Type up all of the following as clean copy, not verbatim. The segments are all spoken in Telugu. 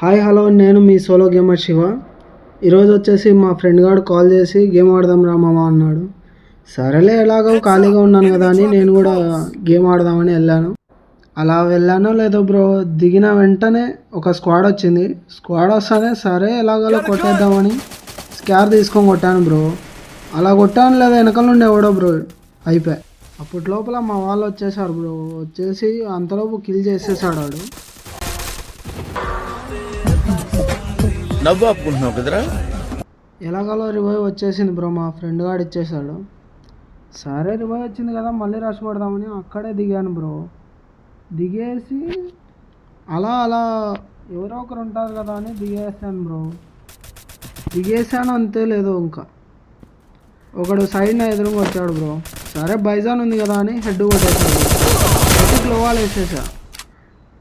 హాయ్ హలో నేను మీ సోలో గేమర్ శివ. ఈరోజు వచ్చేసి మా ఫ్రెండ్ గారు కాల్ చేసి గేమ్ ఆడదాం రా మామ అన్నాడు. సరేలే ఎలాగో ఖాళీగా ఉన్నాను కదా అని నేను కూడా గేమ్ ఆడదామని వెళ్ళాను. అలా వెళ్ళానో లేదో బ్రో, దిగిన వెంటనే ఒక స్క్వాడ్ వచ్చింది. స్క్వాడ్ వస్తానే సరే ఎలాగోలా కొట్టేద్దామని స్కార్ తీసుకొని కొట్టాను బ్రో. అలా కొట్టాను లేదా వెనకాల నుండి ఎవడో బ్రో అయిపోయి. అప్పటి లోపల మా వాళ్ళు వచ్చేసారు బ్రో. వచ్చేసి అంతలోపు కిల్ చేసేసాడు వాడు. నవ్వు ఆపుకుంటున్నావు కదరా. ఎలాగలో రివైవ్ వచ్చేసింది బ్రో, మా ఫ్రెండ్ గాడు ఇచ్చేసాడు. సరే రివైవ్ వచ్చింది కదా మళ్ళీ రష్ కొడదామని అక్కడే దిగాను బ్రో. దిగేసి అలా అలా ఎవరో ఒకరు ఉంటారు కదా అని దిగేసాను బ్రో. దిగేసాను అంతే, లేదు ఇంకా ఒకడు సైడ్న ఎదురుగా వచ్చాడు బ్రో. సరే బైజాన్ ఉంది కదా అని హెడ్ కొట్టేసాడు. హెడ్ గ్లోవాల్ వేసేసా.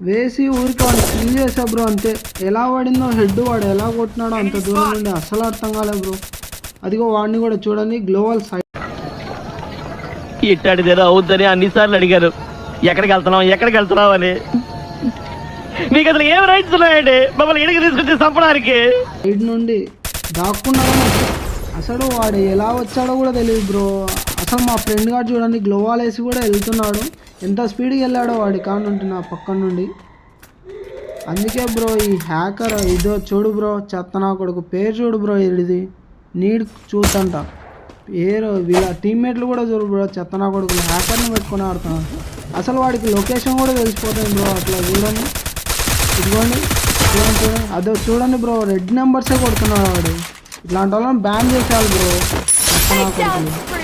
వేసి ఊరికి వాడిని కిల్ చేసా బ్రో. అంతే, ఎలా పడిందో హెడ్, వాడు ఎలా కొట్టినాడో అంత దూరం నుండి అస్సలు అర్థం కాలేదు బ్రో. అదిగో వాడిని కూడా చూడండి, గ్లోవల్ సైడ్. ఇట్టాడిదేదో అవుద్దని అన్నిసార్లు అడిగారు, ఎక్కడికి వెళ్తున్నావు అని. మీకు అసలు ఏం రైట్స్ ఉన్నాయండి మమ్మల్ని ఎడికి తీసుకొచ్చి చంపడానికి? సైడ్ నుండి దాక్కున్నాడని అసలు వాడు ఎలా వచ్చాడో కూడా తెలియదు బ్రో. అసలు మా ఫ్రెండ్ గారు చూడండి గ్లోవాల్ వేసి కూడా వెళ్తున్నాడు. ఎంత స్పీడ్గా వెళ్ళాడో వాడి కానుంటి నా పక్కన నుండి. అందుకే బ్రో ఈ హ్యాకర్ ఇదో చూడు బ్రో, చెత్తనా కొడుకు పేరు చూడు బ్రో, ఇది నీడ్ చూతంట పేరు. వీళ్ళ టీమ్మేట్లు కూడా చూడు బ్రో, చెత్తనా కొడుకులు హ్యాకర్ని పెట్టుకొని ఆడుతున్నాడు. అసలు వాడికి లొకేషన్ కూడా తెలిసిపోతుంది బ్రో. అట్లా చూడండి, ఇదిగోండి చూడండి, అదో చూడండి బ్రో, రెడ్ నెంబర్సే కొడుతున్నాడు వాడు. ఇట్లాంటి వాళ్ళని బ్యాన్ చేసేయాలి బ్రో, చెత్తనా కొడుకులు.